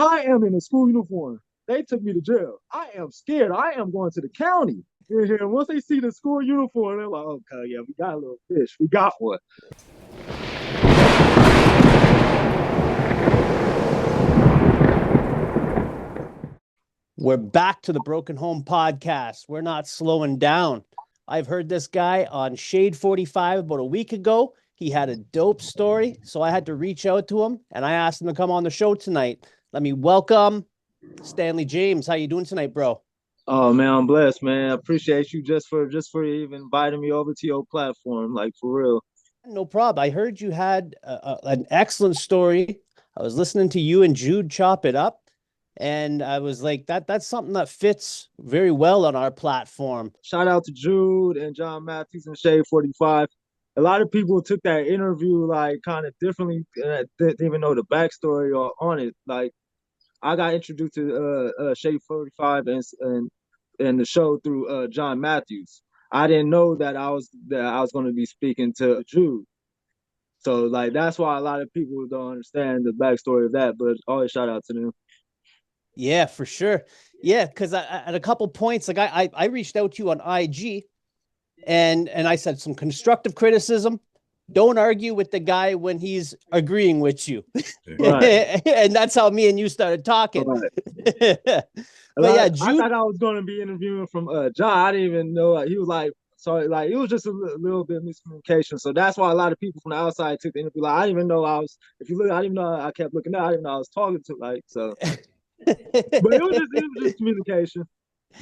I am in a school uniform. They took me to jail. I am scared. I am going to the county. And once they see the school uniform, they're like, okay, yeah, we got a little fish. We got one. We're back to the Broken Home Podcast. We're not slowing down. I've heard this guy on Shade 45 about a week ago. He had a dope story, so I had to reach out to him, and I asked him to come on the show tonight. Let me welcome Stanley James. How you doing tonight, bro? Oh man, I'm blessed, man. I appreciate you just for even inviting me over to your platform, like for real. No problem. I heard you had an excellent story. I was listening to you and Jude chop it up, and I was like, that's something that fits very well on our platform. Shout out to Jude and John Matthews and Shade 45. A lot of people took that interview like kind of differently, didn't even know the backstory or on it. Like I got introduced to Shade 45 and the show through John Matthews. I didn't know that I was going to be speaking to Jude. So like that's why a lot of people don't understand the backstory of that. But always shout out to them. Yeah, for sure. Yeah, because at a couple points, like I reached out to you on IG, and I said some constructive criticism. Don't argue with the guy when he's agreeing with you. Right. And that's how me and you started talking. Right. But yeah, I Jude. thought I was going to be interviewing from John. I didn't even know. He was like, sorry, like it was just a little bit of miscommunication. So that's why a lot of people from the outside took the interview. Like I didn't even know I was. If you look, I didn't know I kept looking out. I didn't know I was talking to like so. But it was just communication.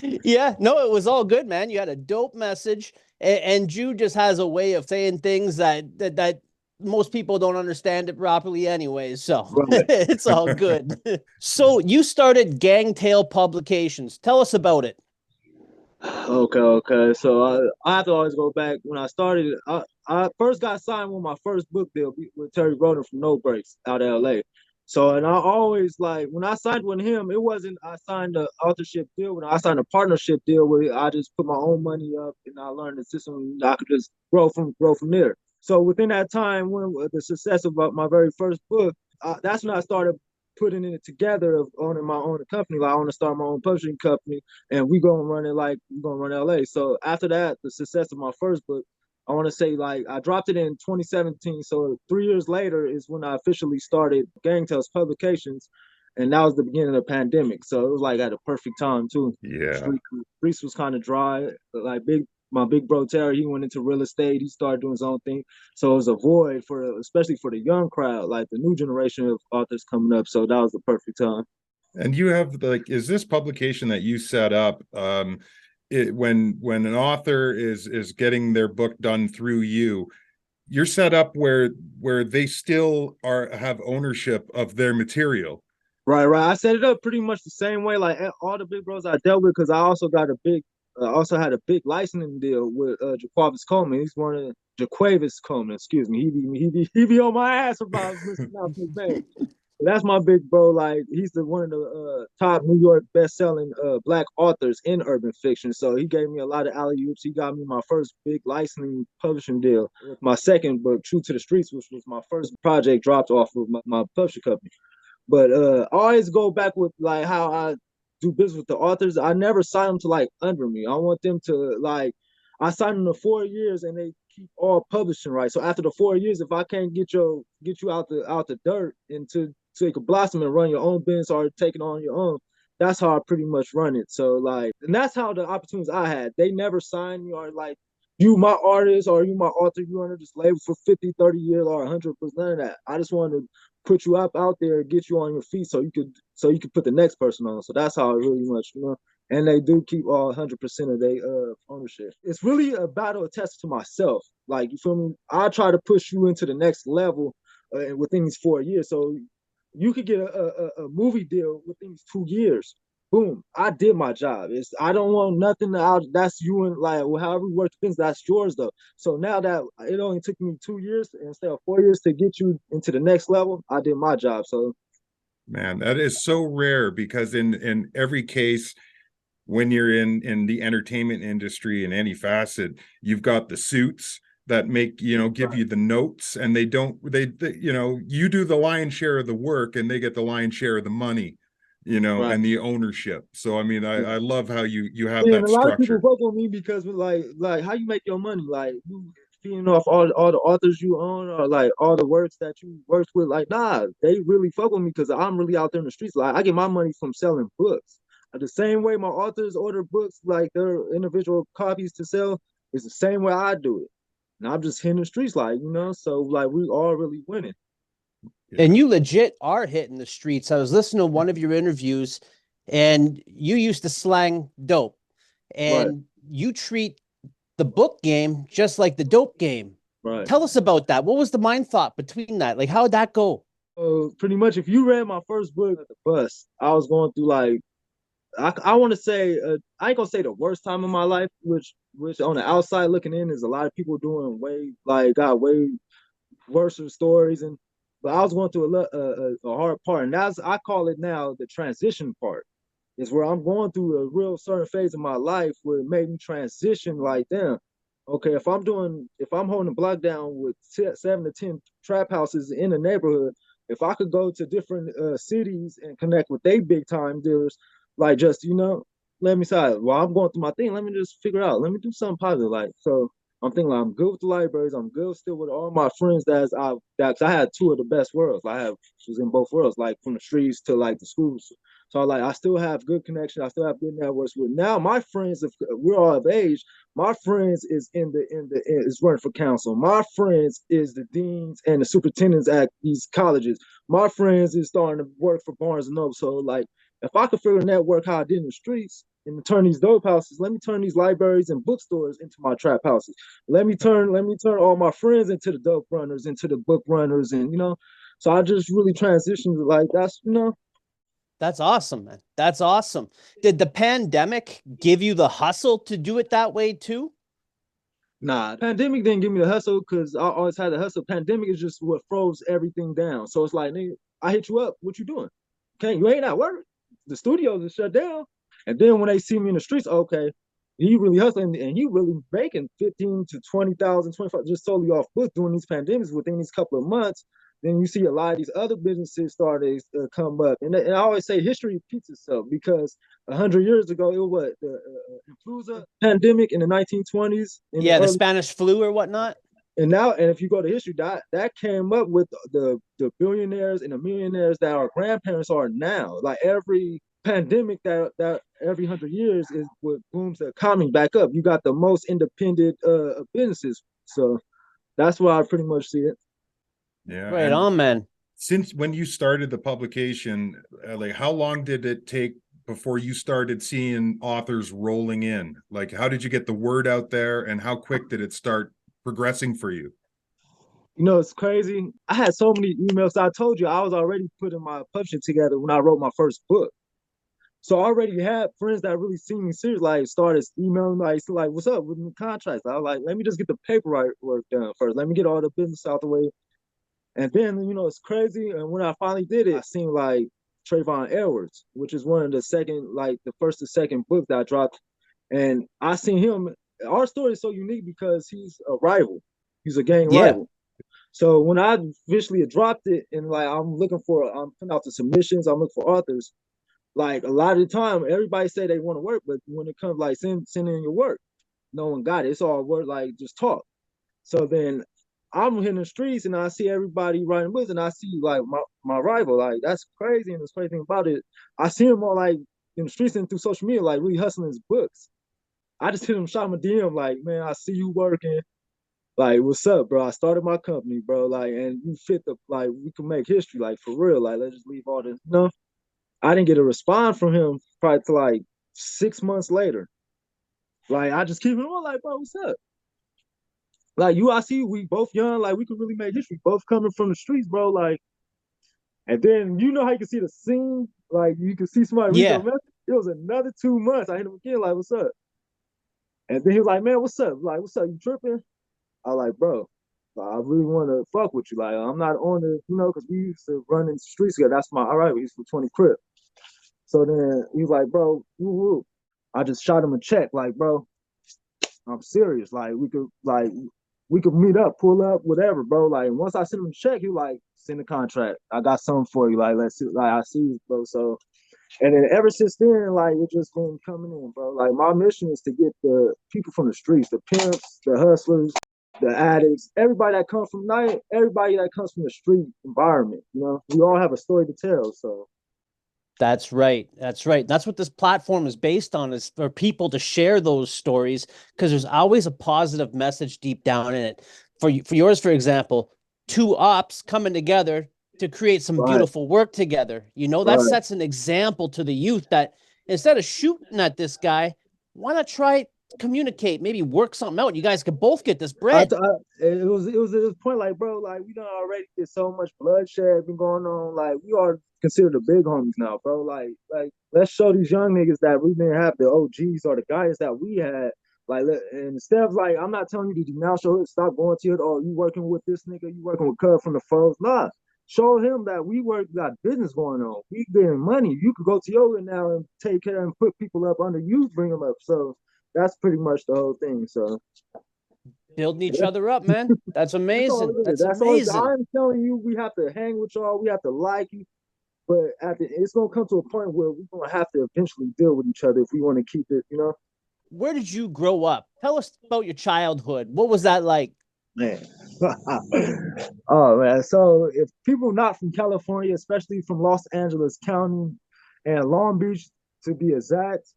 Yeah, no, it was all good, man. You had a dope message, and Jude just has a way of saying things that most people don't understand it properly anyways. So Right. it's all good. So you started GangTale Publications. Tell us about it. Okay. So I have to always go back when I started. I first got signed with my first book deal with Terry Roden from No Breaks out of LA. So and I always like when I signed with him, it wasn't I signed an authorship deal. When I signed a partnership deal where I just put my own money up and I learned the system, I could just grow from there. So within that time, when the success of my very first book, that's when I started putting it together of owning my own company. Like I want to start my own publishing company, and we gonna run it like we gonna run LA. So after that, the success of my first book, I want to say like I dropped it in 2017. So 3 years later is when I officially started GangTales Publications, and that was the beginning of the pandemic. So it was like at a perfect time too. Yeah. Streets was kind of dry. Like my big bro Terry, he went into real estate. He started doing his own thing. So it was a void especially for the young crowd, like the new generation of authors coming up. So that was the perfect time. And you have like, is this publication that you set up, when an author is getting their book done through you, you're set up where they still have ownership of their material. Right. I set it up pretty much the same way, like all the big bros I dealt with, because I also had a big licensing deal with Jaquavis Coleman. He's one of Jaquavis Coleman, excuse me. He be on my ass about mispronouncing his name. That's my big bro. Like he's one of the top New York best-selling black authors in urban fiction. So he gave me a lot of alley-oops. He got me my first big licensing publishing deal. My second book, True to the Streets, which was my first project dropped off of my publishing company. But I always go back with like how I do business with the authors. I never sign them to like under me. I want them to like I sign them to 4 years and they keep all publishing rights. So after the 4 years, if I can't get you out the dirt into so you can blossom and run your own business or take it on your own, that's how I pretty much run it. So like, and that's how the opportunities I had. They never signed me or like you my artist or you my author, you under this label for 50, 30 years or 100%. None of that. I just wanted to put you up out there, get you on your feet so you could put the next person on. So that's how it really much. And they do keep all 100% of their ownership. It's really a battle attested to myself. Like you feel me? I try to push you into the next level within these 4 years. So you could get a movie deal within these 2 years. Boom! I did my job. I don't want nothing out. That's you and like however we work things. That's yours though. So now that it only took me 2 years instead of 4 years to get you into the next level, I did my job. So, man, that is so rare because in every case, when you're in the entertainment industry in any facet, you've got the suits that make give you the notes, and they you do the lion's share of the work and they get the lion's share of the money. Right. and the ownership. So I mean, I love how you have Yeah, and that a lot of people structure. fuck on me because like how you make your money, like you feeding off all the authors you own or like all the works that you worked with. Like, nah, they really fuck with me because I'm really out there in the streets. Like, I get my money from selling books. The same way my authors order books, like their individual copies to sell, is the same way I do it. And I'm just hitting the streets, like, so like we all really winning. Yeah. And you legit are hitting the streets. I was listening to one of your interviews, and you used to slang dope, Right, and you treat the book game just like the dope game. right. Tell us about that. What was the mind thought between that? Like, how would that go? Pretty much, if you read my first book at the bus, I was going through like I want to say I ain't gonna say the worst time in my life, which on the outside looking in is a lot of people doing got way worse stories, but I was going through a hard part, and that's I call it now the transition part. Is where I'm going through a real certain phase of my life where it made me transition like damn. Okay, if I'm holding a block down with 7 to 10 trap houses in the neighborhood, if I could go to different cities and connect with they big time dealers, like just let me say while I'm going through my thing, let me just figure out, let me do something positive. Like so, I'm thinking like, I'm good with the libraries. I'm good still with all my friends cause I had two of the best worlds. I have was in both worlds, like from the streets to like the schools. So like I still have good connections. I still have good networks with now my friends. If we're all of age, my friends is is running for council. My friends is the deans and the superintendents at these colleges. My friends is starting to work for Barnes and Noble. So like if I could figure a network how I did in the streets and turn these dope houses, let me turn these libraries and bookstores into my trap houses. Let me turn all my friends into the dope runners, into the book runners, and So I just really transitioned like that's. That's awesome, man. That's awesome. Did the pandemic give you the hustle to do it that way too? Nah, pandemic didn't give me the hustle because I always had the hustle. Pandemic is just what froze everything down. So it's like, nigga, I hit you up. What you doing? Okay, you ain't at work. The studios are shut down. And then when they see me in the streets, okay, he really hustling and he really making 15 to 20,000, 25 just totally off book doing these pandemics within these couple of months. Then you see a lot of these other businesses started come up, and I always say history repeats itself because 100 years ago it was what the influenza pandemic in the 1920s in the Yeah, the early, Spanish flu or whatnot. and if you go to history, that came up with the billionaires and the millionaires that our grandparents are now. Like every pandemic that every 100 years is what booms the economy back up. You got the most independent businesses, so that's why I pretty much see it. Yeah. Right And on, man. since when you started the publication, like how long did it take before you started seeing authors rolling in? Like, how did you get the word out there, and how quick did it start progressing for you? It's crazy. I had so many emails. I told you I was already putting my publishing together when I wrote my first book. So I already had friends that really seen me serious, like started emailing like what's up with the contracts? I was like, let me just get the paperwork done first. Let me get all the business out the way. And then, it's crazy. And when I finally did it, I seen like Trayvon Edwards, which is one of the second, like the first or second book that I dropped. And I seen him. Our story is so unique because he's a rival. He's a gang Yeah. rival. So when I officially dropped it and like I'm putting out the submissions, I'm looking for authors. Like a lot of the time, everybody say they want to work, but when it comes like send in your work, no one got it. It's all word like just talk. So then I'm hitting the streets and I see everybody writing books and I see like my rival, like that's crazy. And the crazy thing about it, I see him all like in the streets and through social media, like really hustling his books. I just hit him, shot him a DM, like, man, I see you working. Like, what's up, bro? I started my company, bro. Like, and you fit like we can make history, like for real. Like, let's just leave all this. I didn't get a response from him probably to like 6 months later. Like, I just keep him on, like, bro, what's up? Like, I see we both young, like, we could really make history, both coming from the streets, bro. Like, and then how you can see the scene, like, you can see somebody read your Yeah. message. It was another 2 months. I hit him again, like, what's up? And then he was like, man, what's up? Like, what's up? You tripping? I like, bro, I really want to fuck with you. Like, I'm not on because we used to run in the streets together. That's all right. We used to 20 Crip. So then he was like, bro, woo-woo. I just shot him a check, like, bro, I'm serious. Like, we could meet up, pull up, whatever, bro. Like, once I sent him a check, he was like, send the contract. I got something for you. Like, let's see. Like, I see you, bro. So And then ever since then, like it's just been coming in, bro. Like my mission is to get the people from the streets, the pimps, the hustlers, the addicts, everybody that comes from night, everybody that comes from the street environment. You know, we all have a story to tell. So That's right. That's right. That's what this platform is based on, is for people to share those stories, because there's always a positive message deep down in it. For yours, for example, two ops coming together to create some right, beautiful work together. You know, that right. sets an example to the youth that instead of shooting at this guy, why not try communicate, maybe work something out? You guys could both get this bread. It was at this point like, bro, like we done already get so much bloodshed been going on. Like we are considered the big homies now, bro. Like let's show these young niggas that we didn't have the OGs or the guys that we had. Like, and instead of like, I'm not telling you to denounce your hood, stop going to it. Oh, you working with this nigga, you working with Cub from the foes. Nah, show him that we got business going on. We getting money. You could go to your hood now and take care and put people up under you, bring them up. So that's pretty much the whole thing. So Building each other up, man. That's that's all amazing. it is. That's That's all. amazing. I'm telling you, we have to hang with y'all. We have to like you. But it's gonna come to a point where we're gonna have to eventually deal with each other if we want to keep it. You know, Where did you grow up? Tell us about your childhood. What was that like? man. Oh man. So if people not from California, especially from Los Angeles County and Long Beach to be exact,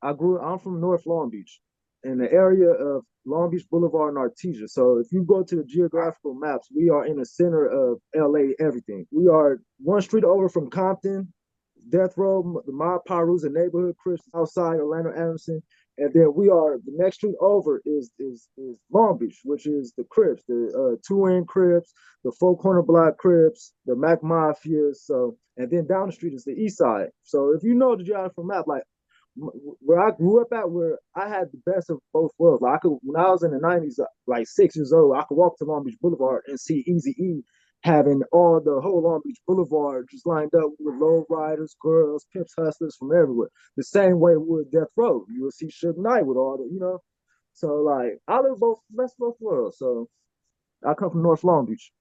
I'm from North Long Beach, in the area of Long Beach Boulevard and Artesia. So if you go to the geographical maps, we are in the center of LA, everything. We are one street over from Compton, Death Row, the Mob Pirus, the neighborhood Crips outside Orlando Adamson. And then we are the next street over is Long Beach, which is the Crips, the two end Crips, the four corner block Crips, the Mac Mafias. So and then down the street is the East Side. So if you know the geographical map, like where I grew up at, where I had the best of both worlds. Like I could, when I was in the '90s, like 6 years old, I could walk to Long Beach Boulevard and see Easy E having all the whole Long Beach Boulevard just lined up with low riders, girls, pimps, hustlers from everywhere. The same way with Death Row, you will see Suge Knight with all the, you know. So like, I live both best of both worlds. So I come from North Long Beach.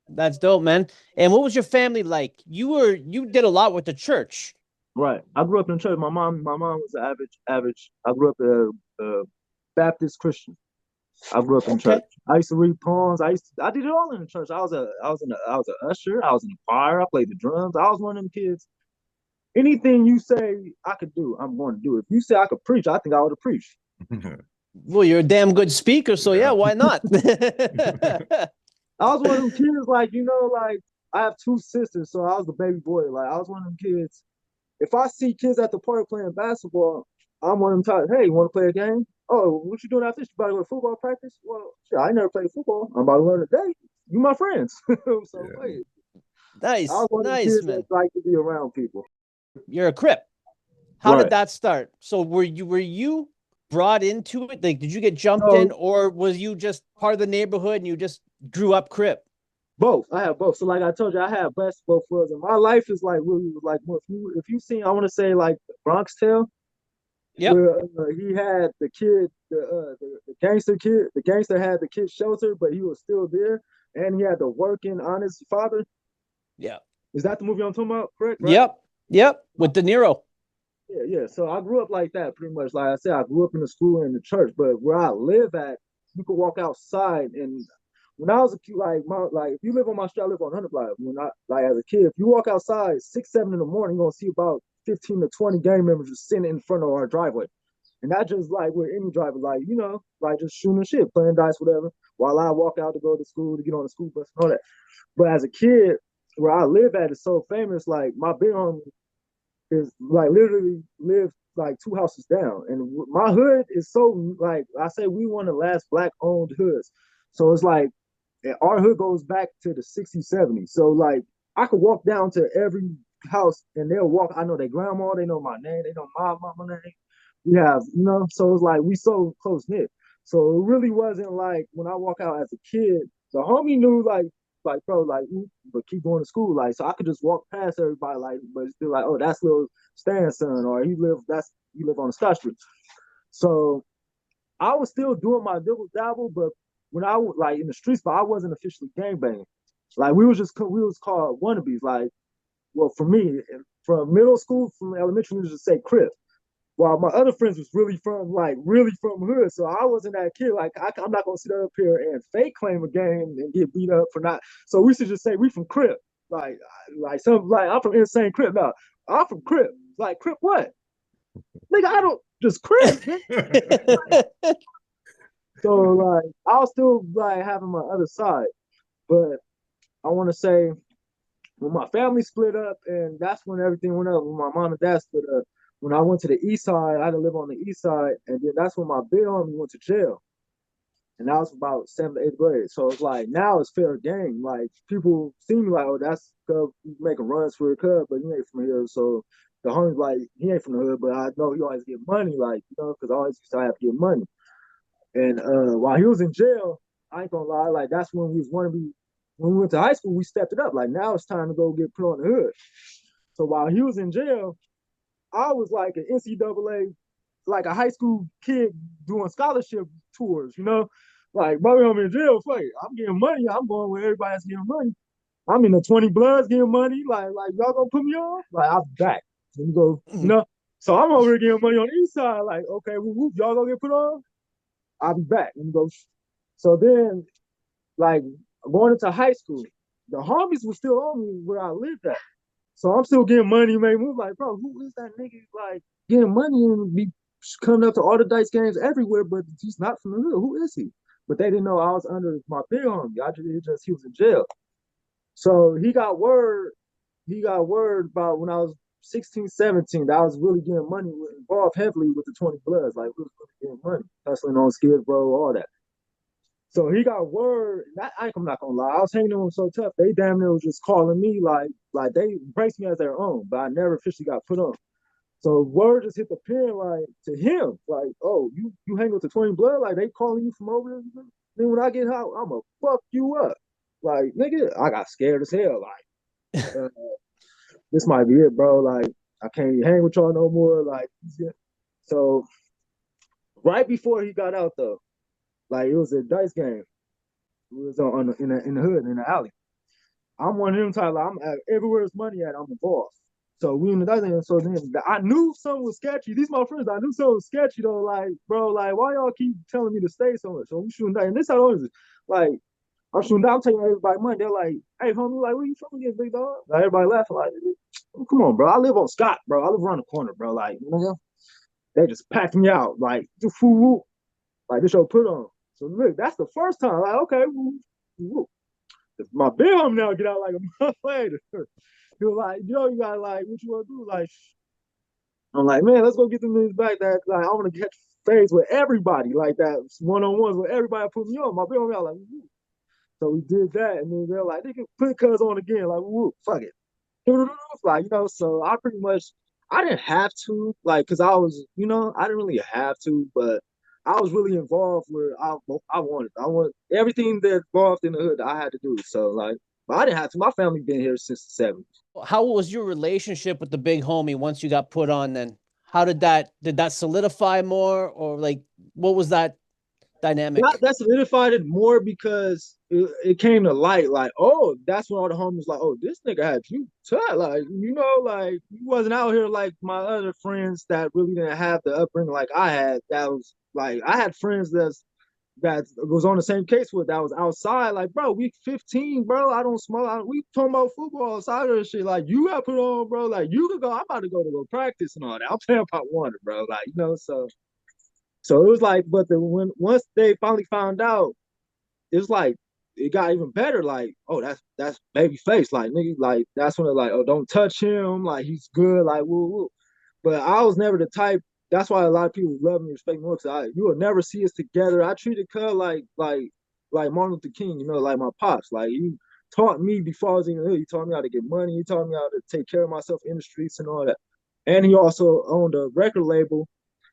That's dope, man. And what was your family like? You did a lot with the church. Right. I grew up in church. My mom was an average. I grew up a Baptist Christian. I grew up in Okay. church. I used to read poems. I did it all in the church. I was an usher. I was in the choir. I played the drums. I was one of them kids. Anything you say I could do, I'm going to do. If you say I could preach, I think I would have preached. Well, you're a damn good speaker, so yeah, Yeah. why not? I was one of them kids, like, you know, like I have two sisters, so I was the baby boy. Like I was one of them kids. If I see kids at the park playing basketball, I'm one of them types, hey, you want to play a game? Oh, what you doing after this? You about to go to football practice? Well, shit, I never played football. I'm about to learn today. You my friends. So Yeah. wait. I Nice, was one of the nice, kids that man. like to be around people. You're a Crip. How did Right. that start? So were you brought into it? Like, did you get jumped in, So or was you just part of the neighborhood and you just grew up Crip? both. I have both. So like I told you, I have best of both worlds. And my life is like really like if you seen, I want to say like Bronx Tale, Yep. where he had the kid, the gangster kid, the gangster had the kid shelter, but he was still there, and he had the working honest father. Yeah. Is that the movie I'm talking about? Correct, right? Yep. Yep. With De Niro. Yeah, yeah. So I grew up like that, pretty much. Like I said, I grew up in the school and in the church, but where I live at, you could walk outside. And when I was a kid, like if you live on my street, I live on 100 block. When I like as a kid, if you walk outside 6, 7 in the morning, you're gonna see about 15 to 20 gang members just sitting in front of our driveway. And not just like with any driver, like, you know, like just shooting shit, playing dice, whatever, while I walk out to go to school, to get on the school bus and all that. But as a kid, where I live at is so famous, like my big homie is like literally live like two houses down. And my hood is so like, I say we one of the last black owned hoods. So it's like our hood goes back to the 60s, 70s. So like I could walk down to every house and they'll walk. I know their grandma, they know my name, they know my mama name. We have, you know, so it's like we so close knit. So it really wasn't like when I walk out as a kid, the homie knew like bro, like but keep going to school. Like so I could just walk past everybody like, but still like, oh, that's little Stan's son, or you live on the Scott Street. So I was still doing my dibble dabble, but when I was like in the streets, but I wasn't officially gangbanging. Like we was called wannabes. Like, well, for me, from middle school, from elementary, we just say Crip. While my other friends was really from hood. So I wasn't that kid. Like I'm not gonna sit up here and fake claim a game and get beat up for not. So we should just say we from Crip. Like I'm from Insane Crip. Now I'm from Crip. Like Crip what? Nigga, I don't just Crip. So like I'll still like having my other side. But I wanna say when my family split up and that's when everything went up, when my mom and dad split up. When I went to the east side, I had to live on the east side, and then that's when my big homie went to jail. And that was about 7th, 8th grade. So it's like now it's fair game. Like people see me like, oh, that's cuz making runs for a cub, but he ain't from here. So the homie's like, he ain't from the hood, but I know he always get money, like, because I always used to have to get money. And while he was in jail, I ain't gonna lie, like that's when we was wanna be when we went to high school, we stepped it up. Like now it's time to go get put on the hood. So while he was in jail, I was like an NCAA, like a high school kid doing scholarship tours, Like, bro, I'm in jail, fuck it. I'm getting money. I'm going where everybody's getting money. I'm in the 20 Bloods getting money. Like y'all gonna put me on? Like, I'm back. Let me go. So I'm over here getting money on the east side. Like, okay, whoop, y'all gonna get put on? I'll be back. Let me go. So then, like, going into high school, the homies were still on me where I lived at. So I'm still getting money, man. Move like, bro, who is that nigga? Like getting money and be coming up to all the dice games everywhere, but he's not from the hood. Who is he? But they didn't know I was under my big homie. He was in jail. So he got word. He got word about when I was 16, 17 that I was really getting money, involved heavily with the 20 Bloods. Like we was really getting money, hustling on Skid Row, all that. So he got word. I'm not gonna lie. I was hanging on him so tough. They damn near was just calling me like they embraced me as their own, but I never officially got put on. So word just hit the pen like to him, like, oh, you hang with the 20 Blood, like they calling you from over there. Then when I get out, I'ma fuck you up. Like, nigga, I got scared as hell. Like, this might be it, bro. Like, I can't hang with y'all no more. Like, so right before he got out though, like it was a dice game. It was in the hood, in the alley. I'm one of them type, like, I'm at everywhere there's money at, I'm involved. So we in the dice game. So then I knew something was sketchy. These my friends, I knew something was sketchy though. Like, bro, like, why y'all keep telling me to stay so much? So we shooting dice. And this how it is. Like, I'm shooting down, I'm taking everybody money. They're like, hey, homie, like, where you from again, big dog? Like, everybody laughing, like, come on, bro. I live on Scott, bro. I live around the corner, bro. Like, they just packed me out. Like, like, this show put on. So look, that's the first time. Like, okay, my big homie now get out like a month later. He was like, yo, you got like, what you want to do? Like, I'm like, man, let's go get them niggas back. That like, I want to catch phase with everybody, like that one-on-ones with everybody put me on. My big homie out like, woo. So we did that, and then they're like, they can put cuz on again, like, woo, fuck it. Like, so I didn't have to, like, cause I was, I didn't really have to, but I was really involved where I wanted everything that involved in the hood I had to do. So like, but I didn't have to. My family been here since the 70s. How was your relationship with the big homie once you got put on then? How did that solidify more, or like what was that dynamic? That solidified it more because it came to light, like, oh, that's when all the homies like, oh, this nigga had you tight, like, like he wasn't out here like my other friends that really didn't have the upbringing like I had. That was like I had friends that was on the same case with that was outside, like, bro, we 15, bro. I don't smoke. We talking about football, soccer and shit. Like, you got put on, bro. Like, you could go. I'm about to go practice and all that. I'm playing Pop Warner, bro. Like, so it was like, but once they finally found out, it's like it got even better. Like, oh, that's baby face. Like, nigga, like that's when they're like, oh, don't touch him. Like, he's good. Like, woo woo. But I was never the type. That's why a lot of people love me, respect me. Because you will never see us together. I treated Cub like Martin Luther King. Like my pops. Like he taught me before I was in the hood. He taught me how to get money. He taught me how to take care of myself in the streets and all that. And he also owned a record label,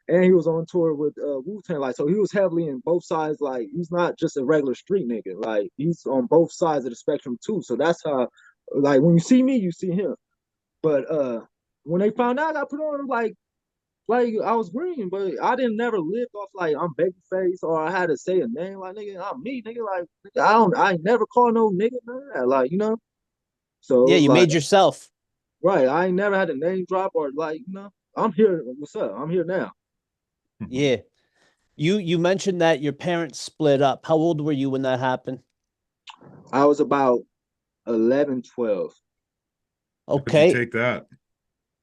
and he was on tour with Wu-Tang. Like, so he was heavily in both sides. Like, he's not just a regular street nigga. Like, he's on both sides of the spectrum too. So that's how, like, when you see me, you see him. But when they found out I put on, like I was green, but I didn't never live off like I'm babyface or I had to say a name like, nigga, I'm me, nigga. Like, nigga, I never call no nigga, man. Like, So Yeah, it was you like, made yourself. Right. I ain't never had a name drop or like, I'm here. What's up? I'm here now. Yeah. You mentioned that your parents split up. How old were you when that happened? I was about 11, 12. How'd you Okay. take that?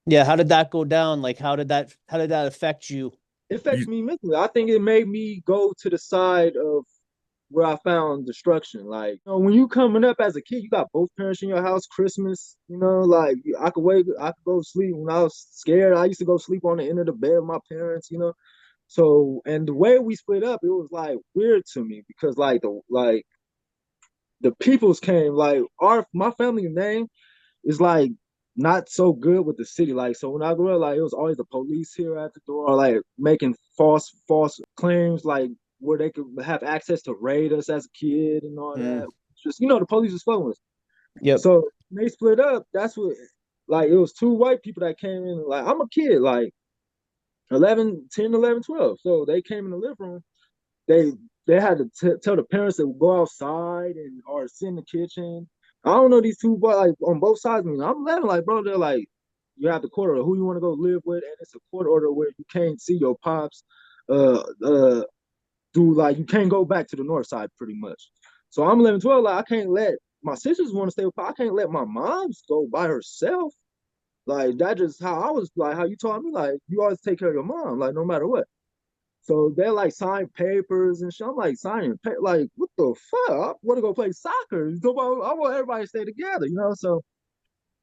Yeah, how did that go down? Like how did that affect you? It affects You me mentally. I think it made me go to the side of where I found destruction. Like, when you coming up as a kid, you got both parents in your house, Christmas, like I could go to sleep when I was scared. I used to go sleep on the end of the bed with my parents. So, and the way we split up, it was like weird to me because the peoples came, like my family name is like not so good with the city. Like, so when I grew up, like it was always the police here at the door, like making false claims, like where they could have access to raid us as a kid and all that. Mm, Just the police was fucking with us. yep. So when they split up, that's what, like, it was two white people that came in. Like, I'm a kid, like 11, 10, 11, 12. So they came in the living room. They they had to tell the parents to go outside and or sit in the kitchen. I don't know these two, but like on both sides of me, I'm 11, like, bro, they're like, you have the court order who you want to go live with, and it's a court order where you can't see your pops, uh, uh, do, like, you can't go back to the north side pretty much. So I'm 11, 12, like I can't let my sisters want to stay with Pop. I can't let my mom's go by herself. Like, that just how I was, like how you taught me, like you always take care of your mom, like no matter what. So they're like signing papers and shit. I'm like signing, like what the fuck? I want to go play soccer. I want everybody to stay together. So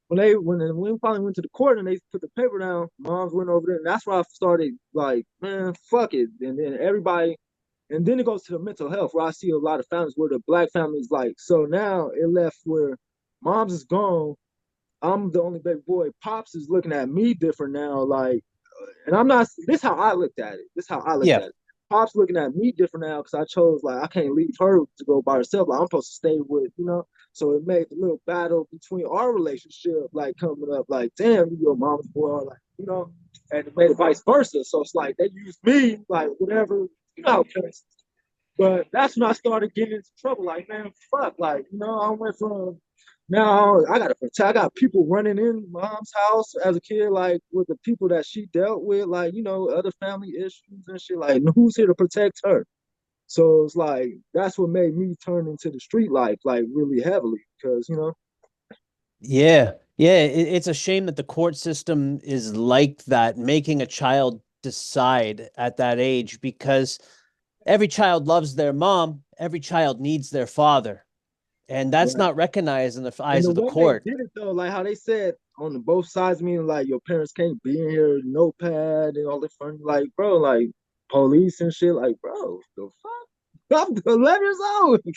when we finally went to the court and they put the paper down, moms went over there, and that's where I started like, man, fuck it. And then everybody, and then it goes to the mental health where I see a lot of families where the black families, like, so now it left where moms is gone. I'm the only baby boy. Pops is looking at me different now, like, and I'm not. This is how I looked at it. This is how I looked Yeah. at it. Pop's looking at me different now because I chose, like, I can't leave her to go by herself. Like, I'm supposed to stay with. So it made the little battle between our relationship like coming up. Like, damn, you your mama's boy, or like. And it made it vice versa. So it's like they used me, like whatever. How parents. But that's when I started getting into trouble. Like, man, fuck. Like, I went from now I gotta protect. I got people running in mom's house as a kid, like with the people that she dealt with, like, other family issues and shit. Like, who's here to protect her? So it's like that's what made me turn into the street life, like really heavily, because. Yeah. Yeah, it's a shame that the court system is like that, making a child decide at that age because every child loves their mom, every child needs their father, and that's Right. not recognized in the And eyes the of the way they court. did it though, like how they said on the both sides, meaning like your parents can't be in here, notepad and all the fun, like, bro, like police and shit, like, bro, the fuck? I'm 11 years old. I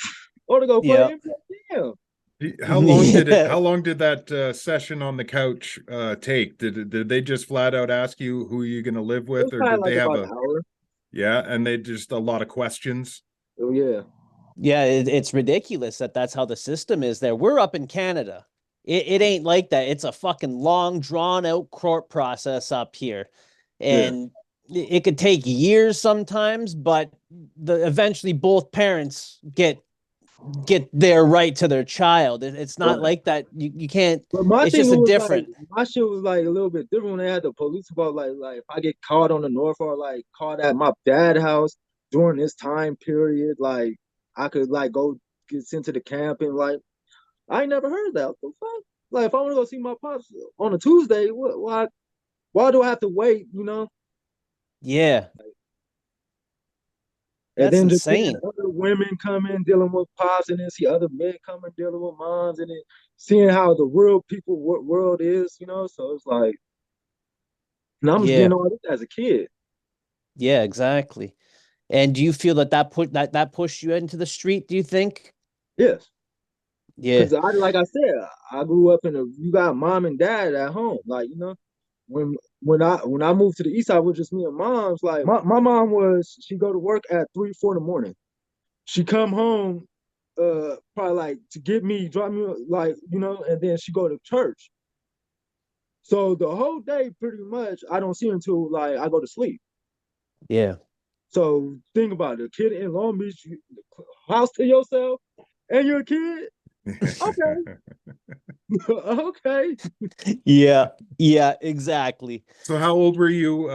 want to go Yeah. play NBA. Yeah. how long did that session on the couch take? Did they just flat out ask you who you're going to live It was with, or probably did they like have about an a hour. yeah, and they just a lot of questions? Oh yeah. Yeah, it's ridiculous that that's how the system is there. We're up in Canada. It ain't like that. It's a fucking long, drawn out court process up here. Yeah. And it could take years sometimes, but eventually both parents get their right to their child. It's not Right. like that. You can't, But my it's thing just a was like different. my shit was like a little bit different when they had the police about like if I get caught on the north or like caught at my dad's house during this time period, like I could like go get sent to the camp and like I ain't never heard that. What the fuck? Like if I want to go see my pops on a Tuesday, why do I have to wait? Yeah, And that's then just seeing insane. other women coming dealing with pops, and then see other men coming dealing with moms, and then seeing how the real people world is. So it's like, and I'm just Yeah, getting all this as a kid. yeah, exactly. And do you feel that that pushed you into the street, do you think? Yes, Yeah. because like I said, I grew up you got mom and dad at home. Like, when I moved to the east side with just me and mom's, like my mom she go to work at 3, 4 in the morning. She come home probably like to get me, drop me, like, and then she go to church. So the whole day, pretty much, I don't see her until like I go to sleep. Yeah. So think about it, a kid in Long Beach, house to yourself, and you're a kid. Okay. Okay. Yeah, exactly. So how old were you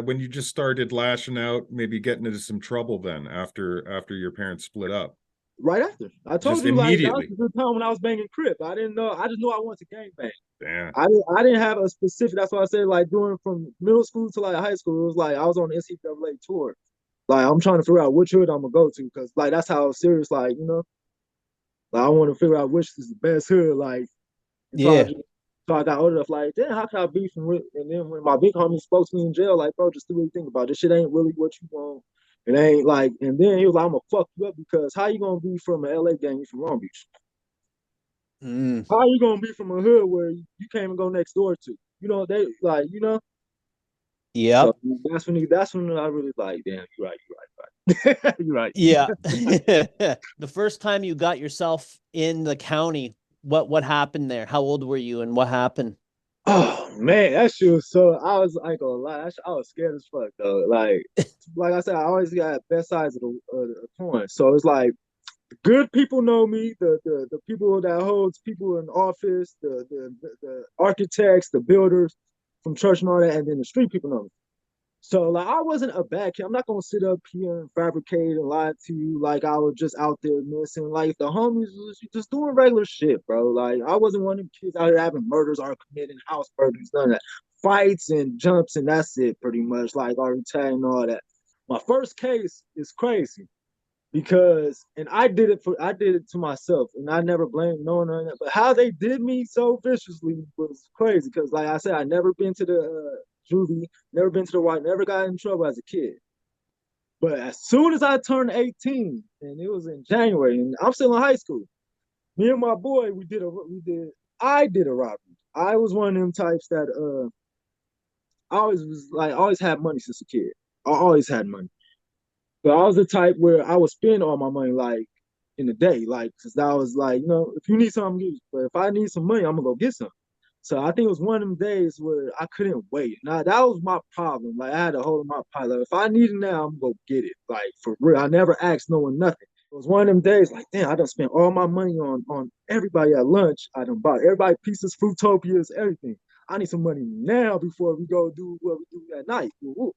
when you just started lashing out, maybe getting into some trouble then after your parents split up? Right after. I told Just you, like, that was immediately. the good time when I was banging Crip. I didn't know. I just knew I wanted to gang bang. Yeah. I didn't have a specific. That's why I said, like, doing from middle school to like high school. It was like I was on the NCAA tour. Like, I'm trying to figure out which hood I'm gonna go to, because like that's how serious, like, like I want to figure out which is the best hood. Like, and Yeah. so I got old enough, like, damn, how can I be from? And then when my big homie spoke to me in jail, like, bro, just really think about it. This shit ain't really what you want. It ain't like. And then he was like, I'm gonna fuck you up, because how you gonna be from an LA gang? You from Long Beach? Mm. How you gonna be from a hood where you can't even go next door to? They like, So Yep. that's when I really like, damn, you're right. You're right. Yeah. The first time you got yourself in the county, what happened there? How old were you and what happened? Oh man, that shit was so. I was like, gonna lie, I was scared as fuck though. Like I said, I always got best sides of the coin. So it's like good people know me. The people that holds people in office, the architects, the builders from church and all that, and then the street people know me. So like I wasn't a bad kid. I'm not gonna sit up here and fabricate and lie to you like I was just out there missing. Like the homies was just doing regular shit, bro. Like I wasn't one of them kids out here having murders or committing house burglaries, none of that. Fights and jumps and that's it pretty much. Like already and all that. My first case is crazy because and I did it to myself and I never blamed no one on that. But how they did me so viciously was crazy because like I said, I never been to the juvie, never been to the white, never got in trouble as a kid. But as soon as I turned 18, and it was in January, and I'm still in high school, me and my boy, I did a robbery. I was one of them types that I always had money since a kid. I always had money. But I was the type where I would spend all my money like in the day, like because I was like, if you need something, use. But if I need some money, I'm gonna go get some. So I think it was one of them days where I couldn't wait. Now that was my problem. Like I had a hold of my pilot. If I need it now, I'm gonna go get it. Like for real. I never asked no one nothing. It was one of them days like, damn, I done spent all my money on everybody at lunch. I done bought everybody pieces, Fruitopias, everything. I need some money now before we go do what we do at night. Woo-woo.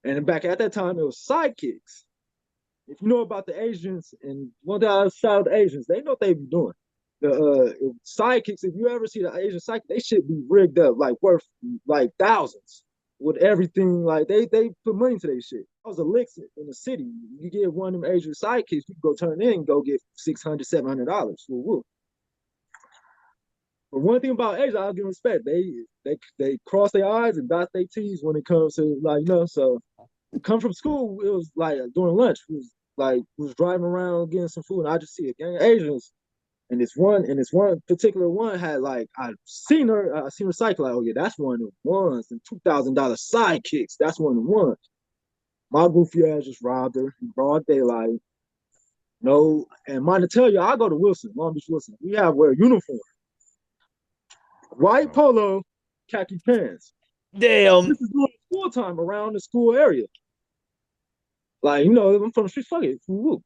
And back at that time, it was sidekicks. If you know about the Asians, and one thing I shout out the Asians, they know what they be doing. The sidekicks, if you ever see the Asian sidekick, they should be rigged up, like worth like thousands with everything. Like they put money into their shit. I was a licks in the city. You get one of them Asian sidekicks, you can go turn in and go get $600, $700. Woo-woo. But one thing about Asia, I'll give them respect. They cross their I's and dot their T's when it comes to like, so come from school, it was like during lunch, we was driving around getting some food, and I just see a gang of Asians, and this one particular one had like I seen her cycle, like, oh yeah, that's one of the ones, and $2,000 sidekicks, that's one of the ones. My goofy ass just robbed her in broad daylight. No, and mind to tell you, I go to Wilson, Long Beach Wilson. We have wear uniform, white polo, khaki pants. Damn. This is during school time around the school area. Like, I'm from the street, fuck it. Woo.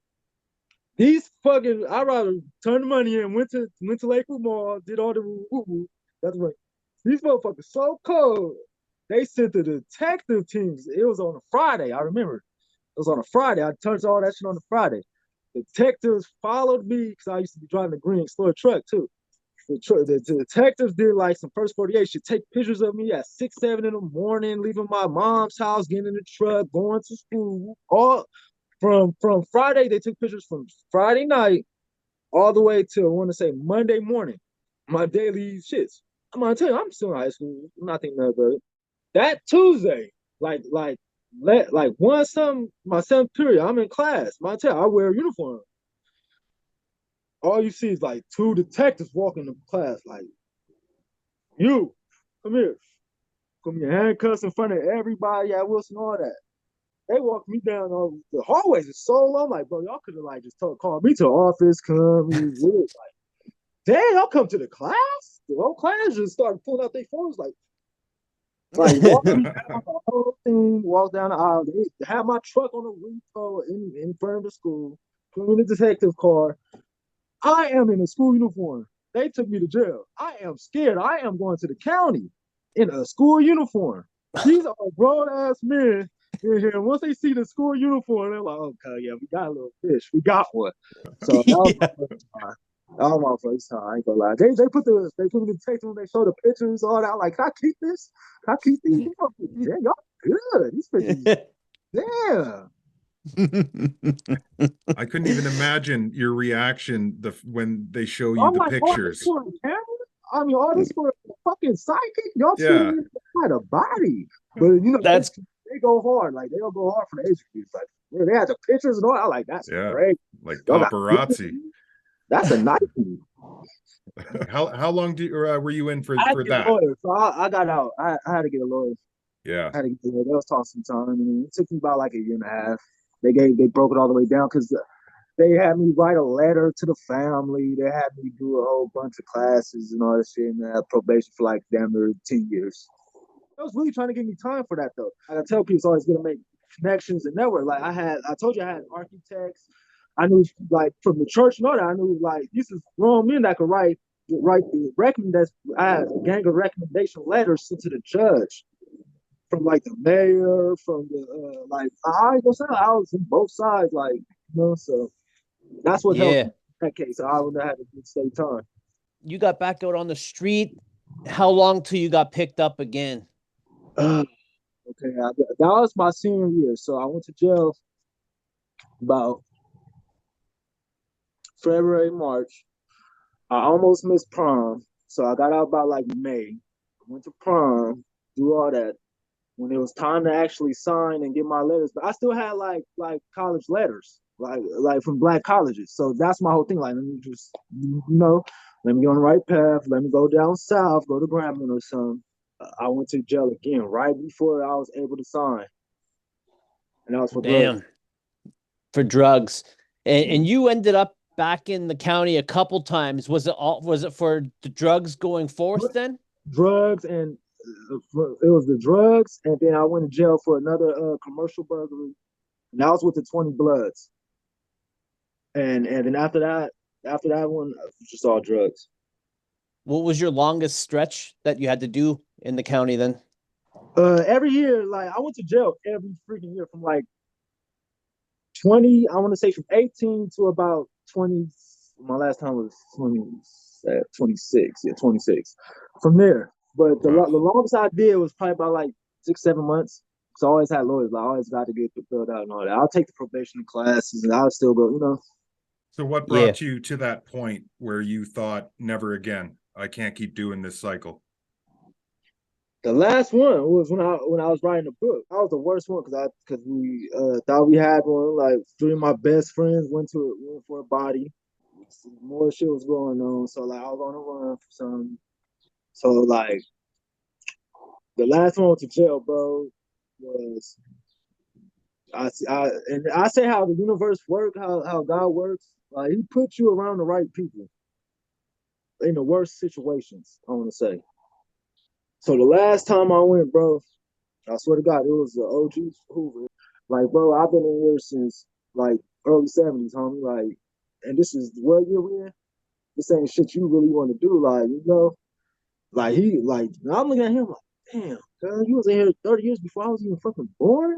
These fucking, I rather turn the money in, went to Lakewood Mall, did all the woo. That's right. These motherfuckers so cold. They sent the detective teams. It was on a Friday. I remember. It was on a Friday. I turned all that shit on a Friday. The detectives followed me because I used to be driving the Green Explorer truck too. The detectives did like some first 48 shit, take pictures of me at 6, 7 in the morning, leaving my mom's house, getting in the truck, going to school. All from Friday, they took pictures from Friday night all the way to I want to say Monday morning. My daily shits. I'm gonna tell you, I'm still in high school. I'm not thinking about it. That Tuesday, like one some my 7th period, I'm in class. My tell you, I wear a uniform. All you see is like 2 detectives walking to class, like, you, come here. Come here, handcuffs in front of everybody at Wilson, all that. They walked me down all the hallways. It's so long. Like, bro, y'all could have like just called me to the office, come. Like, damn, y'all come to the class? The whole class just started pulling out their phones, like walk me down the whole thing, walk down the aisle. They had my truck on a repo in front of the school, put me in the detective car. I am in a school uniform. They took me to jail. I am scared. I am going to the county in a school uniform. These are grown ass men in here. And once they see the school uniform, they're like, okay, yeah, we got a little fish. We got one. So that was my first time. That was my first time. I ain't gonna lie. They put me in the text when they show the pictures, all that. I'm like, can I keep this? Can I keep these? Yeah, y'all good. These pictures, yeah. I couldn't even imagine your reaction when they show you I'm the like, all this pictures. for a camera? I mean, all this for a fucking sidekick? Y'all Yeah. shooting inside a body. But you know, That's they go hard. Like they'll go hard for the agencies. Like yeah, they had the pictures and all. I like that's Yeah. great. Like Y'all got paparazzi. that's a nice. How long were you in for I had to get that? a lawyer, so I got out. I had to get a lawyer. Yeah. I had to get a lawyer. They was talking some time, and it took me about like a year and a half. They broke it all the way down because they had me write a letter to the family. They had me do a whole bunch of classes and all that shit, and I had probation for like damn near 10 years. I was really trying to give me time for that though. I tell people it's always gonna make connections and network. Like I told you I had architects. I knew like from the church and all that. I knew like this is grown men that could write the recommendation. I had a gang of recommendation letters sent to the judge from like the mayor, from the like I ain't gonna say I was on both sides, like you know. So that's what helped yeah. that case. I would have had a good stay time. You got back out on the street. How long till you got picked up again? Okay, that was my senior year, so I went to jail about February, March. I almost missed prom, so I got out by like May. Went to prom, do all that. When it was time to actually sign and get my letters, but I still had like college letters, like from black colleges. So that's my whole thing. Like, let me just let me get on the right path. Let me go down south, go to Grambling or something. I went to jail again right before I was able to sign, and that was for drugs. Damn. For drugs. And you ended up back in the county a couple times. Was it for the drugs going forth then? Drugs and it was the drugs, and then I went to jail for another commercial burglary, and that was with the 20 Bloods. And then after that one, it was just all drugs. What was your longest stretch that you had to do in the county then? Every year, like I went to jail every freaking year from like 20, I want to say from 18 to about 20. My last time was 26. Yeah, 26. From there. But the longest I did was probably about like 6-7 months. So I always had lawyers. I always got to get filled out and all that. I'll take the probation classes and I'll still go, you know. So what brought you to that point where you thought, never again, I can't keep doing this cycle? The last one was when I was writing the book. That was the worst one because we thought we had one. Like 3 of my best friends went for a body. More shit was going on, so like I was on the run for some. So like the last one to jail, bro, was I say how the universe works, how God works. Like He puts you around the right people in the worst situations. I want to say. So the last time I went, bro, I swear to God, it was the OG Hoover. Like, bro, I've been in here since like early 70s, homie. Like, and this is what year we in? This ain't shit you really want to do. Like, you know, like I'm looking at him like, damn, girl, you was in here 30 years before I was even fucking born.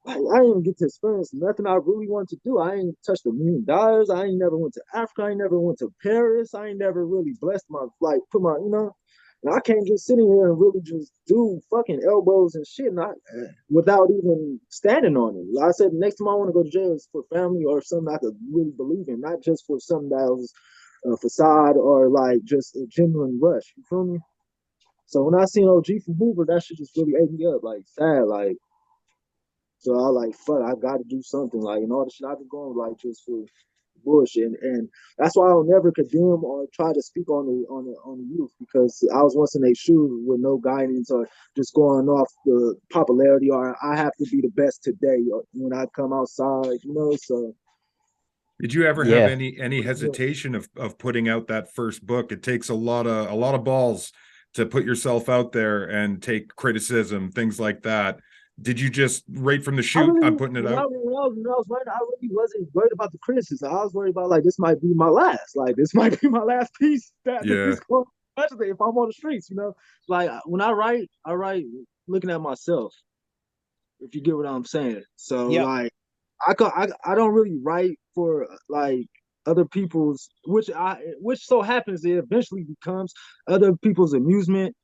Like, I didn't even get to experience nothing I really wanted to do. I ain't touched $1 million. I ain't never went to Africa. I ain't never went to Paris. I ain't never really blessed my put my, you know. And I can't just sit in here and really just do fucking elbows and shit without even standing on it. Like I said, the next time I want to go to jail is for family or something I could really believe in, not just for something that was a facade or like just a genuine rush. You feel me? So when I seen OG from Hoover, that shit just really ate me up, like sad, like. So I like, fuck, I got to do something, like, and all the shit I've been going like just for bullshit, and that's why I'll never condemn or try to speak on the youth because I was once in their shoes with no guidance or just going off the popularity or I have to be the best today when I come outside, you know. So did you ever have any hesitation of putting out that first book? It takes a lot of balls to put yourself out there and take criticism, things like that. did you just right from the I shoot, really, I'm putting it out? when I was writing, I really wasn't worried about the criticism. I was worried about like this might be my last, like this might be my last piece that Yeah. this going, especially if I'm on the streets, you know. Like when I write looking at myself. If you get what I'm saying. So Yep. like, I don't really write for like other people's, which so happens it eventually becomes other people's amusement,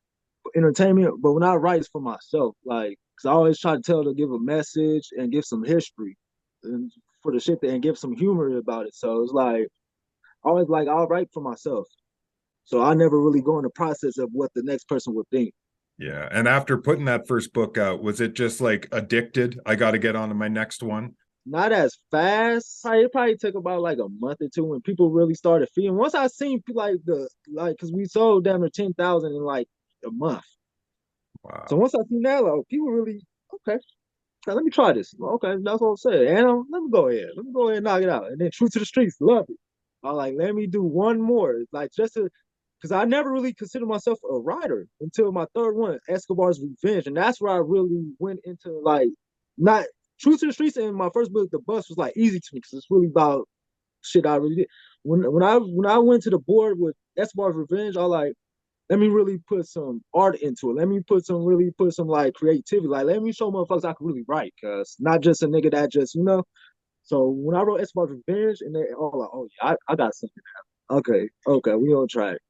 entertainment. But when I write, it's for myself, like, because I always try to give a message and give some history and for the shit and give some humor about it. So it's like always like I'll write for myself. So I never really go in the process of what the next person would think. Yeah. And after putting that first book out, was it just like addicted? I got to get on to my next one. Not as fast. It probably took about like a month or two when people really started feeling. Once I seen because we sold down to 10,000 in like a month. So Wow. once I seen that, like people really okay. Let me try this. Okay, that's what I'm saying. And let me go ahead. Let me go ahead and knock it out. And then True to the Streets, love it. I like let me do one more, like just to, because I never really considered myself a writer until my third one, Escobar's Revenge, and that's where I really went into like not True to the Streets. And my first book, The Bus, was like easy to me because it's really about shit I really did. When I went to the board with Escobar's Revenge, I like let me really put some art into it. Let me put some like creativity. Like let me show motherfuckers I can really write, cause not just a nigga that just you know. So when I wrote Escobar's Revenge, and they all like, oh yeah, I got something now. Okay, we gonna try it.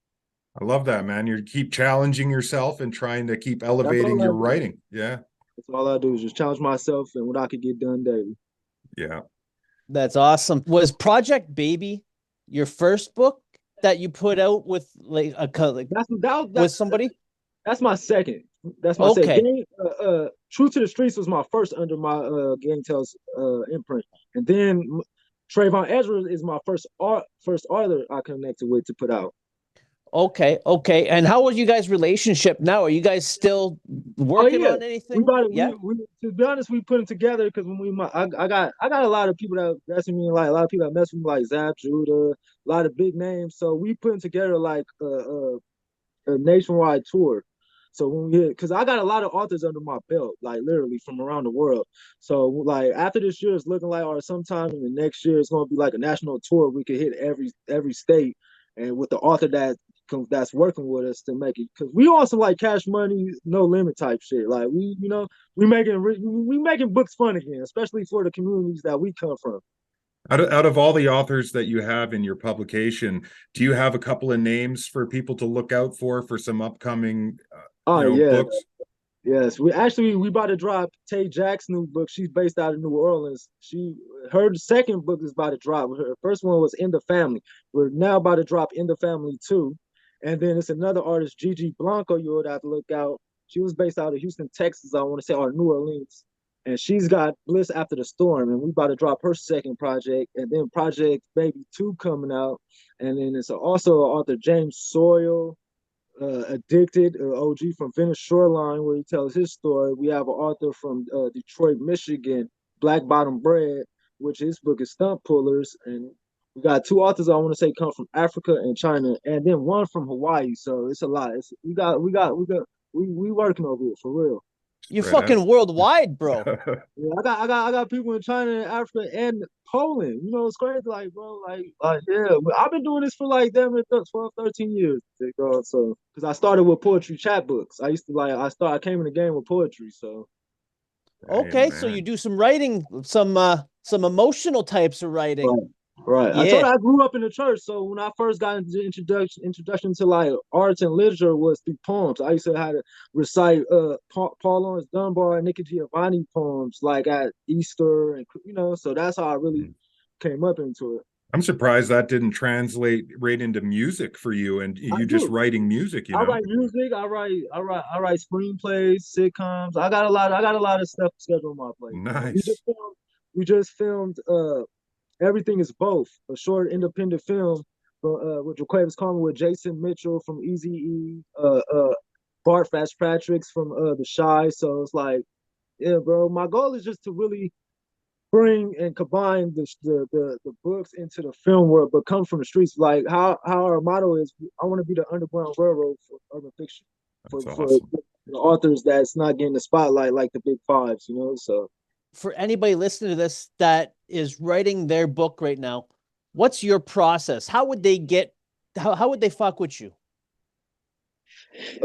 I love that, man. You keep challenging yourself and trying to keep That's elevating all I your do. writing. Yeah. That's all I do is just challenge myself and what I could get done daily. Yeah. That's awesome. Was Project Baby your first book that you put out with like with somebody? That's my second. That's my second. Okay. True to the Streets was my first under my GangTales imprint, and then Trayvon Ezra is my first author I connected with to put out. Okay. And how was you guys' relationship now? Are you guys still Oh working yeah, on anything? Yeah. we to be honest, we put them together because when I got a lot of people that messing me like a lot of people that mess with me like Zap Judah, a lot of big names. So we put them together like a nationwide tour. So when we hit, because I got a lot of authors under my belt, like literally from around the world. So like after this year, it's looking like, or sometime in the next year, it's gonna be like a national tour. We could hit every state, and with the author that's working with us to make it, because we on some like Cash Money, no limit type shit. Like we making books fun again, especially for the communities that we come from. Out of all the authors that you have in your publication, do you have a couple of names for people to look out for some upcoming, Oh yeah, books? yes, we about to drop Tay Jack's new book. She's based out of New Orleans. Her second book is about to drop. Her first one was In the Family. We're now about to drop In the Family 2. And then it's another artist, Gigi Blanco, you would have to look out. She was based out of Houston, Texas, I want to say, or New Orleans. And she's got Bliss After the Storm. And we about to drop her second project. And then Project Baby 2 coming out. And then it's also author James Soyle, Addicted, OG from Venice Shoreline, where he tells his story. We have an author from Detroit, Michigan, Black Bottom Bread, which his book is Stunt Pullers. And we got two authors I want to say come from Africa and China, and then one from Hawaii. So it's a lot. We working over it for real. You're Spread out. fucking worldwide, bro. Yeah, I got people in China and Africa and Poland. You know, it's crazy, like, bro, yeah. I've been doing this for like damn it 12, 13 years, bro. So, because I started with poetry chat books. I used to I came in the game with poetry. So, Hey, Okay, so you man. do some writing, some emotional types of writing. right, right. I told Yeah. you I grew up in the church. So when I first got into introduction to like arts and literature was through poems. I used to have to recite Paul Laurence Dunbar and Nikki Giovanni poems like at Easter, and so that's how I really came up into it. I'm surprised that didn't translate right into music for you and I you just do. writing music, I write music. I write screenplays, sitcoms. I got a lot of stuff scheduled on my plate, man. Nice. We just filmed Everything Is Both, a short independent film with Jaquavis Coleman with Jason Mitchell from Easy E, Bart Fitzpatrick's from The Shy. So it's like, yeah, bro. My goal is just to really bring and combine the books into the film world, but come from the streets. Like how our motto is, I want to be the underground railroad for urban fiction. That's awesome. authors that's not getting the spotlight like the big fives, you know. So For anybody listening to this that is writing their book right now, what's your process? How would they get? How would they fuck with you?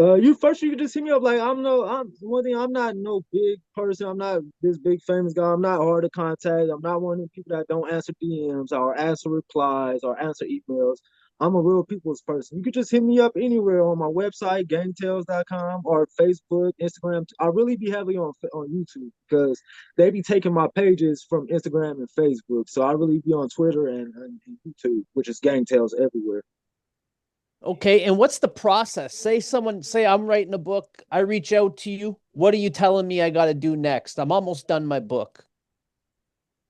you can just hit me up. Like I'm one thing. I'm not no big person. I'm not this big famous guy. I'm not hard to contact. I'm not one of the people that don't answer DMs or answer replies or answer emails. I'm a real people's person. You could just hit me up anywhere on my website, gangtales.com, or Facebook, Instagram. I really be heavily on YouTube because they be taking my pages from Instagram and Facebook. So I really be on Twitter and YouTube, which is Gangtales everywhere. Okay, and what's the process? Say I'm writing a book, I reach out to you. What are you telling me I got to do next? I'm almost done my book.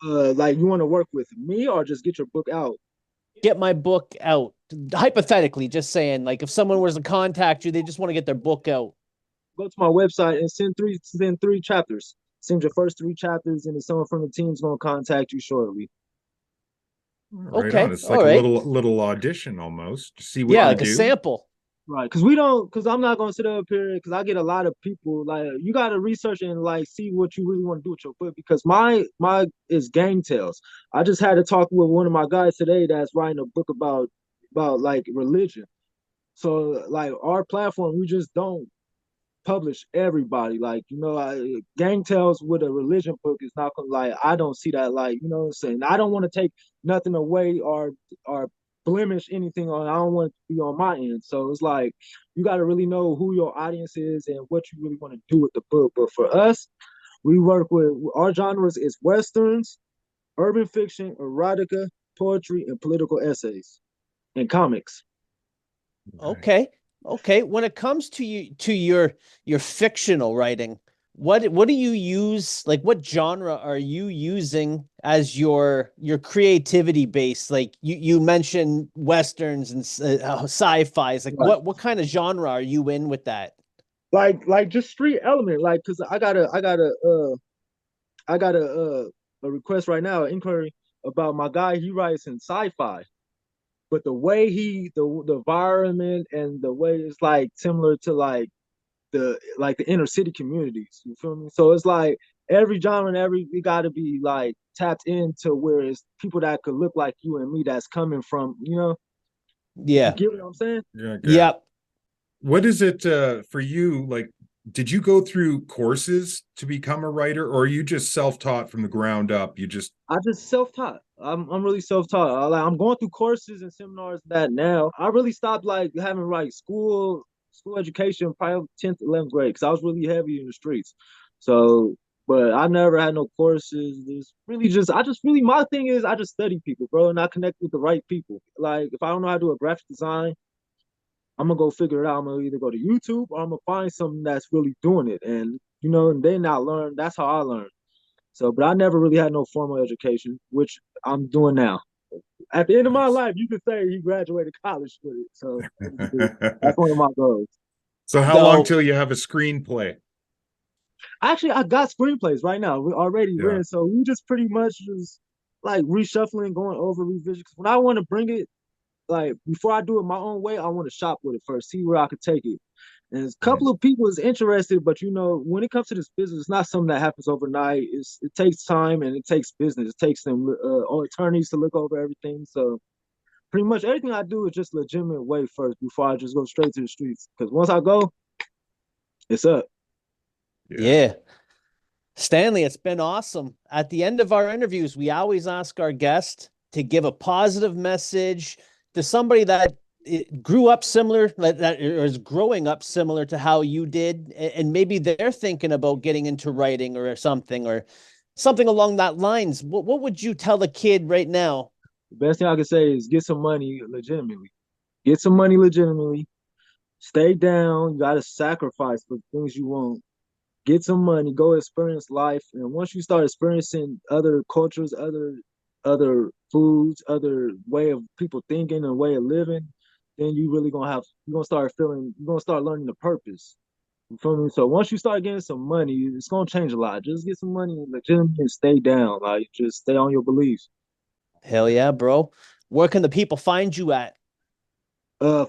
Like you want to work with me or just get your book out? Get my book out. Hypothetically, just saying, like if someone was to contact you, they just want to get their book out. Go to my website and send three chapters. Send your first three chapters, and then someone from the team's gonna contact you shortly. Right on. Okay, It's all like a right. little audition almost to see what Yeah, you like a do. sample. Right, because I'm not gonna sit up here because I get a lot of people like you gotta research and like see what you really want to do with your book because my is gang tales. I just had to talk with one of my guys today that's writing a book about like religion. So like our platform, we just don't publish everybody. Like, gang tells with a religion book is not gonna like I don't see that like, you know what I'm saying? I don't want to take nothing away or blemish anything on I don't want it to be on my end. So it's like you gotta really know who your audience is and what you really want to do with the book. But for us, we work with our genres is westerns, urban fiction, erotica, poetry, and political essays and comics. Okay. Okay. When it comes to your fictional writing, what do you use? Like what genre are you using as your creativity base? Like you mentioned westerns and sci-fis. Like Right. what kind of genre are you in with that? Like just street element, like because I got a request right now, an inquiry about my guy. He writes in sci-fi, but the way the environment and the way it's like similar to like the inner city communities. You feel me? So it's like every genre and every we got to be like tapped into where it's people that could look like you and me that's coming from. You Yeah. get what I'm saying? Yeah, okay. Yep. What is it for you? Like, did you go through courses to become a writer, or are you just self-taught from the ground up? You just I just self-taught. I'm really self-taught. I'm going through courses and seminars that now. I really stopped like having like school education probably 10th, 11th grade because I was really heavy in the streets. So, but I never had no courses. It's really just I just really my thing is I just study people, bro, and I connect with the right people. Like if I don't know how to do a graphic design, I'm gonna go figure it out. I'm gonna either go to YouTube or I'm gonna find something that's really doing it. And then I learn. That's how I learn. So, but I never really had no formal education, which I'm doing now. At the end of my nice. life, you could say he graduated college with it. So that's one of my goals. So how long Though till you have a screenplay? Actually, I got screenplays right now. We're already Yeah. written, so we just pretty much just like reshuffling, going over revision. Because when I want to bring it, like before I do it my own way, I want to shop with it first, see where I could take it. And a couple of people is interested, but when it comes to this business, it's not something that happens overnight. It takes time and it takes business. It takes them attorneys to look over everything. So pretty much everything I do is just legitimate way first before I just go straight to the streets. Because once I go, it's up. Yeah. yeah. Stanley, it's been awesome. At the end of our interviews, we always ask our guest to give a positive message to somebody that grew up similar, that is growing up similar to how you did, and maybe they're thinking about getting into writing or something along that lines. What would you tell a kid right now? The best thing I can say is get some money legitimately. Get some money legitimately. Stay down. You got to sacrifice for things you want. Get some money, go experience life, and once you start experiencing other cultures, other foods, other way of people thinking and way of living, then you're gonna start feeling you're gonna start learning the purpose. You feel me? So once you start getting some money, it's gonna change a lot. Just get some money and legitimately stay down. Like just stay on your beliefs. Hell yeah, bro. Where can the people find you at?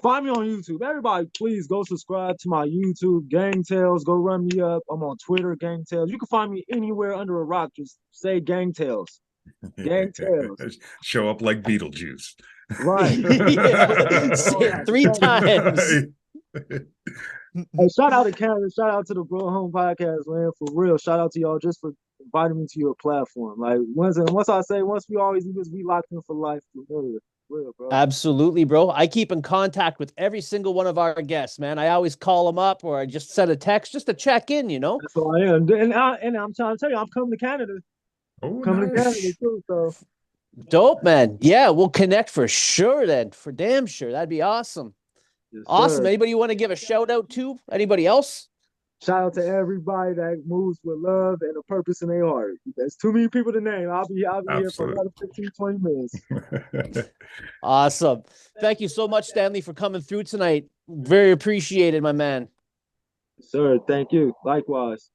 Find me on YouTube. Everybody, please go subscribe to my YouTube, GangTales. Go run me up. I'm on Twitter, GangTales. You can find me anywhere under a rock. Just say GangTales. GangTales. Show up like Beetlejuice. Right. Yeah. Say it 3 times. Hey, shout out to Canada. Shout out to the Bro Home Podcast, man. For real. Shout out to y'all just for inviting me to your platform. Like once we always be locked in for life. For real, bro. Absolutely, bro. I keep in contact with every single one of our guests, man. I always call them up or I just send a text just to check in, you know? That's what I am. And I'm trying to tell you, I'm coming to Canada. Oh, Coming to nice. Canada too. So Dope, man. Yeah, we'll connect for sure then. For damn sure. That'd be awesome. yes, Awesome. sir. Anybody you want to give a shout out to? Anybody else? Shout out to everybody that moves with love and a purpose in their heart. There's too many people to name. I'll be here for another 15, 20 minutes. Awesome. Thank you so much, Stanley, for coming through tonight. Very appreciated, my man. Sir, thank you. Likewise.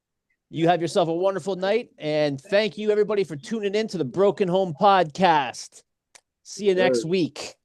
You have yourself a wonderful night. And thank you, everybody, for tuning in to the Broken Home Podcast. See you next week.